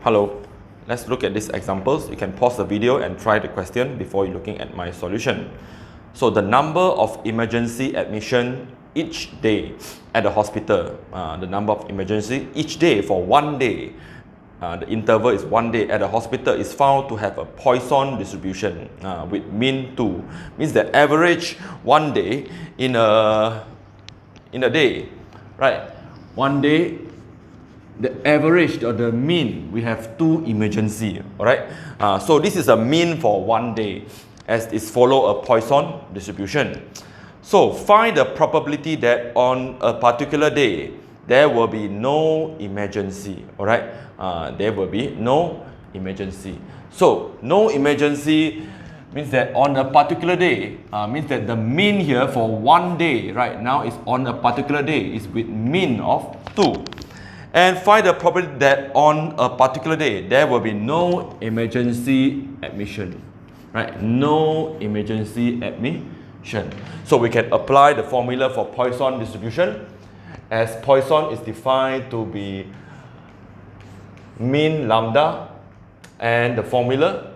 Hello, let's look at these examples. You can pause the video and try the question before you're looking at my solution. So the number of emergency admission each day at the hospital, the number of emergency each day for 1 day, the interval is 1 day at the hospital, is found to have a Poisson distribution with mean 2. Means the average 1 day in a day, right? 1 day, the average or the mean, we have 2 emergency, alright? So this is a mean for 1 day as it follow a Poisson distribution. So find the probability that on a particular day there will be no emergency, alright? There will be no emergency. So no emergency means that on a particular day, means that the mean here for 1 day right now is on a particular day is with mean of 2. And find the probability that on a particular day there will be no emergency admission, right? No emergency admission. So we can apply the formula for Poisson distribution, as Poisson is defined to be mean lambda, and the formula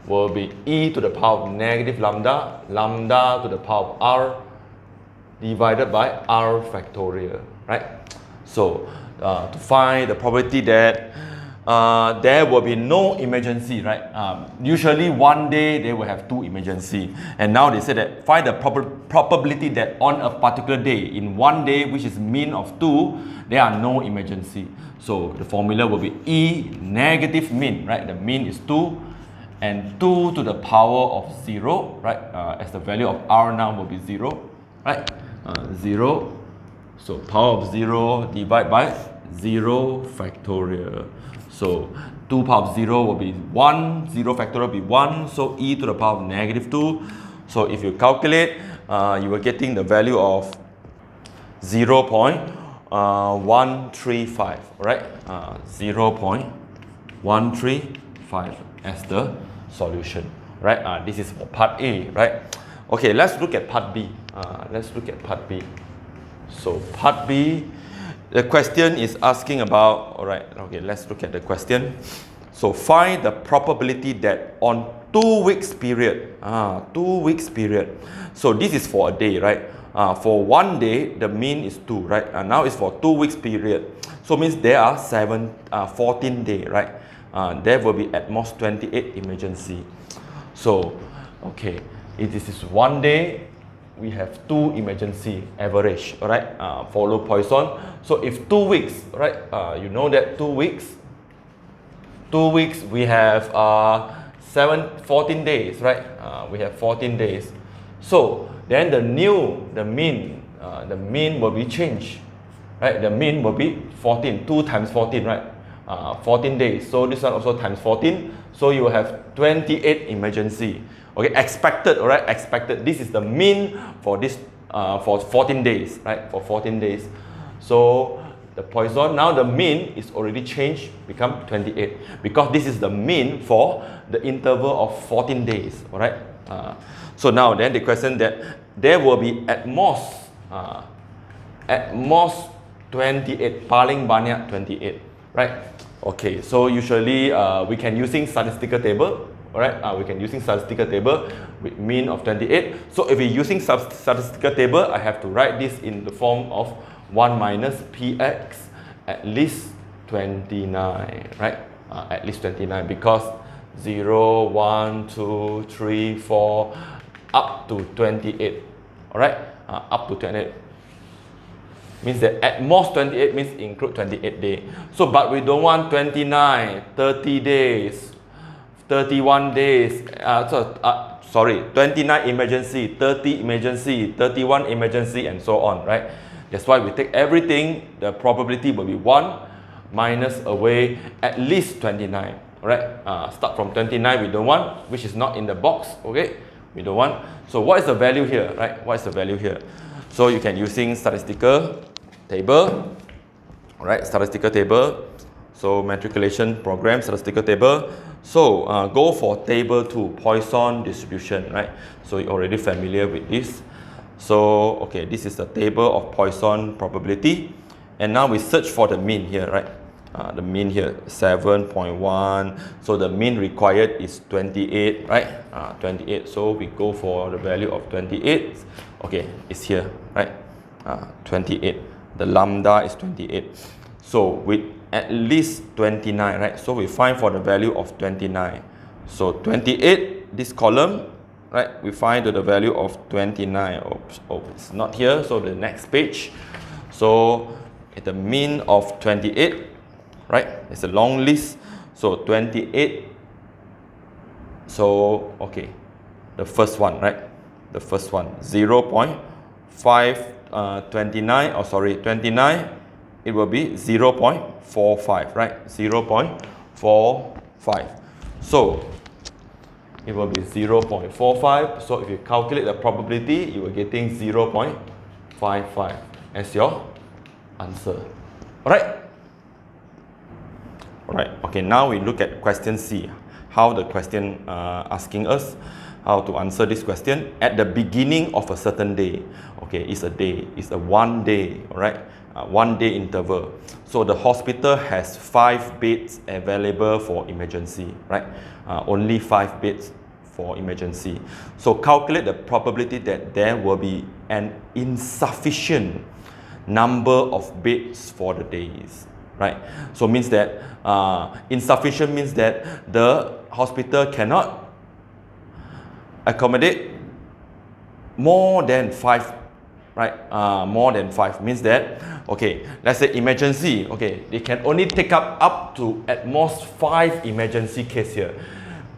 will be e to the power of negative lambda, lambda to the power of r divided by r factorial, right? So to find the probability that there will be no emergency, right? Usually 1 day they will have 2 emergency, and now they say that find the probability that on a particular day, in 1 day which is mean of 2, there are no emergency. So the formula will be e negative mean, right? The mean is 2 and 2 to the power of 0, right? As the value of r now will be 0, right? 0. So power of 0 divided by 0 factorial. So 2 power of 0 will be 1, 0 factorial will be 1, so e to the power of negative 2. So if you calculate, you are getting the value of 0.135, right? 0.135 as the solution, right? This is for part A, right? Okay, let's look at part B. So part B, the question is asking about, alright, okay, let's look at the question. So find the probability that on 2 weeks period, 2 weeks period. So this is for a day, right? For 1 day, the mean is 2, right? Now it's for 2 weeks period. So means there are 14 days, right? There will be at most 28 emergency. So, okay, if this is 1 day, we have 2 emergency average, alright? Follow Poisson. So if 2 weeks, right? You know that 2 weeks we have 14 days, right? We have 14 days. So then the mean will be changed, right? The mean will be 14, 2 times 14, right? 14 days. So this one also times 14. So you will have 28 emergency. Okay, expected, alright? Expected. This is the mean for this for 14 days, right? For 14 days. So the Poisson, now the mean is already changed, become 28, because this is the mean for the interval of 14 days, alright? So now then the question that there will be at most 28, paling banyak 28, right? Okay, so usually we can using statistical table. Alright, we can using statistical table with mean of 28. So if we're using statistical table, I have to write this in the form of 1 minus px at least 29, right? At least 29, because 0, 1, 2, 3, 4, up to 28. Alright, up to 28. Means that at most 28 means include 28 days. So, but we don't want 29, 30 days. 31 days, 29 emergency, 30 emergency, 31 emergency, and so on, right? That's why we take everything, the probability will be 1 minus away at least 29, right? Start from 29, we don't want, which is not in the box, okay? We don't want. So what is the value here, right? What is the value here? So you can using statistical table, right? Statistical table. So matriculation program, statistical table. So go for table 2, Poisson distribution, right? So you're already familiar with this. So okay, this is the table of Poisson probability, and now we search for the mean here, right? The mean here 7.1. So the mean required is 28, right? 28. So we go for the value of 28. Okay, it's here, right? 28. The lambda is 28. So with at least 29, right? So we find for the value of 29. So 28, this column, right? We find the value of 29. Oops, oh, it's not here. So the next page. So at the mean of 28, right? It's a long list. So 28. So okay, the first one, right? The first one 0.529. Oh, sorry, 29. It will be 0.45, right? 0.45. So it will be 0.45. So if you calculate the probability, you are getting 0.55 as your answer. Alright? Alright, okay, now we look at question C. How the question asking us how to answer this question at the beginning of a certain day. Okay, it's a day, it's a 1 day, alright? 1 day interval. So the hospital has 5 beds available for emergency, right? Only 5 beds for emergency. So calculate the probability that there will be an insufficient number of beds for the days, right? So means that insufficient means that the hospital cannot accommodate more than 5, right? More than 5 means that, okay, let's say emergency, okay, they can only take up to at most 5 emergency case here.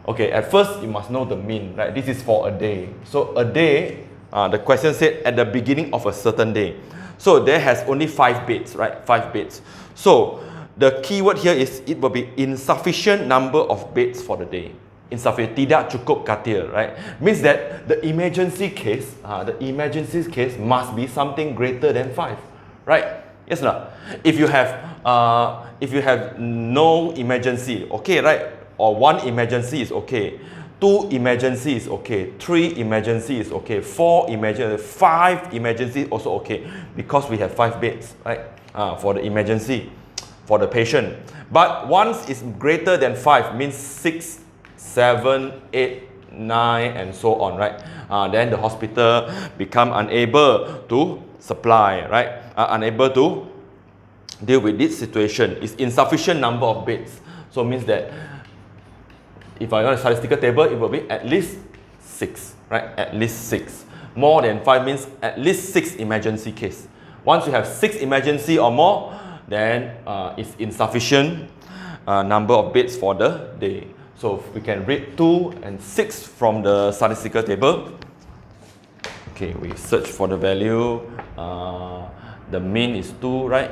Okay, at first you must know the mean, right? This is for a day. So a day, the question said at the beginning of a certain day. So there has only 5 beds, right? 5 beds. So the keyword here is it will be insufficient number of beds for the day. Insufficient, tidak cukup katil, right? Means that the emergency case must be something greater than 5, right? Yes or not? If you have no emergency, okay, right? Or 1 emergency is okay, 2 emergency is okay, 3 emergency is okay, 4 emergency, 5 emergency is also okay, because we have 5 beds, right? For the emergency, for the patient. But once it's greater than 5, means 6, 7, 8, 9, and so on, right? Then the hospital become unable to supply, right? Unable to deal with this situation. It's insufficient number of beds. So means that if I want a statistical table, it will be at least 6, right? At least 6. More than 5 means at least 6 emergency case. Once you have 6 emergency or more, then it's insufficient number of beds for the day. So we can read 2 and 6 from the statistical table. Okay, we search for the value. The mean is 2, right?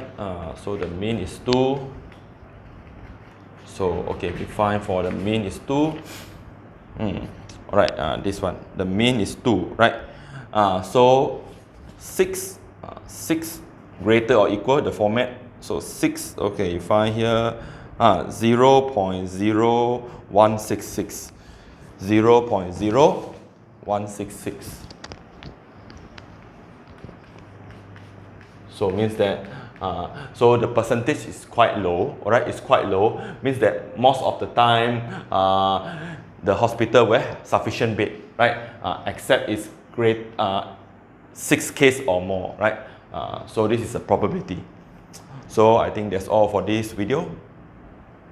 So the mean is 2. So okay, we find for the mean is 2. Alright, this one. The mean is 2, right? So 6 greater or equal the format. So 6, okay, you find here 0.0166. 0.0166. So means that so the percentage is quite low, alright? It's quite low. Means that most of the time the hospital will have sufficient bed, right? Except it's great 6 case or more, right? So this is a probability. So I think that's all for this video.